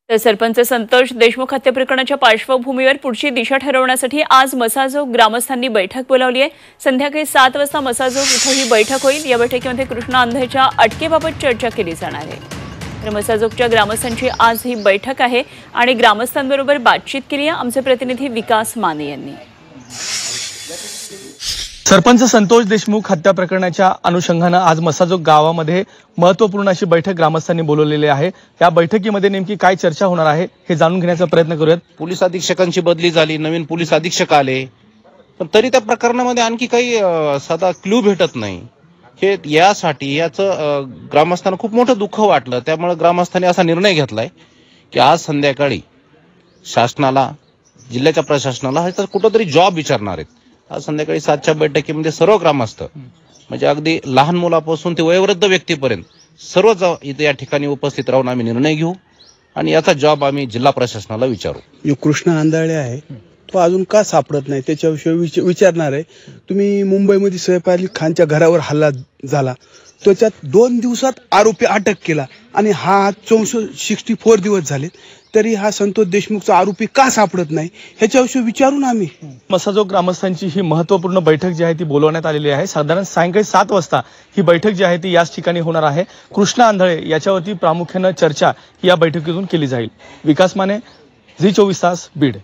तर सरपंच संतोष देशमुख हत्या प्रकरणाच्या पार्श्वभूमीवर पुढची दिशा ठरवण्यासाठी आज मसाजोग ग्रामस्थांनी बैठक बोलावली आहे। संध्याकाळी 7 वाजता मसाजोग इथं ही बैठक होईल। या बैठकीमध्ये कृष्णा आंधळेच्या अटकेबाबत चर्चा केली जाणार आहे। तर मसाजोगच्या ग्रामस्थांची आज ही बैठक आहे आणि ग्रामस्थांबरोबर बातचीत केली आहे आमचे प्रतिनिधी विकास माने यांनी। सरपंच संतोष देशमुख हत्या प्रकरणाच्या अनुषंगाने आज मसाजोग गावामध्ये महत्त्वपूर्ण अशी बैठक ग्रामस्थांनी बोलवलेली आहे। या बैठकीमध्ये नेमकी काय चर्चा होणार आहे हे जाणून घेण्याचा प्रयत्न करूयात। पोलीस अधीक्षकांची बदली झाली, नवीन पोलीस अधीक्षक आले, पण तरी त्या प्रकरणामध्ये आणखी काही साधा क्लू भेटत नाही। हे यासाठी याचं ग्रामस्थांना खूप मोठं दुःख वाटलं। त्यामुळे ग्रामस्थांनी असा निर्णय घेतलाय की आज संध्याकाळी शासनाला, जिल्ह्याच्या प्रशासनाला ह्याचा कुठेतरी जॉब विचारणार आहेत। आज संध्याकाळी 7च्या बैठकीमध्ये सर्व ग्रामस्थ म्हणजे अगदी लहान मुलापासून ते वयोवृद्ध व्यक्तीपर्यंत सर्वच इथे या ठिकाणी उपस्थित राहून आम्ही निर्णय घेऊ आणि याचा जॉब आम्ही जिल्हा प्रशासनाला विचारू। जो कृष्णा आंधळे आहे तो अजून का सापडत नाही त्याच्याविषयी विचारणार आहे। तुम्ही मुंबईमध्ये सैफ अली खानच्या घरावर हल्ला झाला, त्याच्यात 2 दिवसात आरोपी अटक केला आणि हा 64 दिवस झाले तरी हा संतोष देशमुखचा आरोपी का सापडत नाही ह्याच्याविषयी विचारून आम्ही। मसाजोग ग्रामस्थांची ही महत्त्वपूर्ण बैठक जी आहे ती बोलवण्यात आलेली आहे। साधारण सायंकाळी 7 वाजता ही बैठक जी आहे ती याच ठिकाणी होणार आहे। कृष्णा आंधळे याच्यावरती प्रामुख्याने चर्चा या बैठकीतून केली जाईल। विकास माने, झी 24 तास, बीड।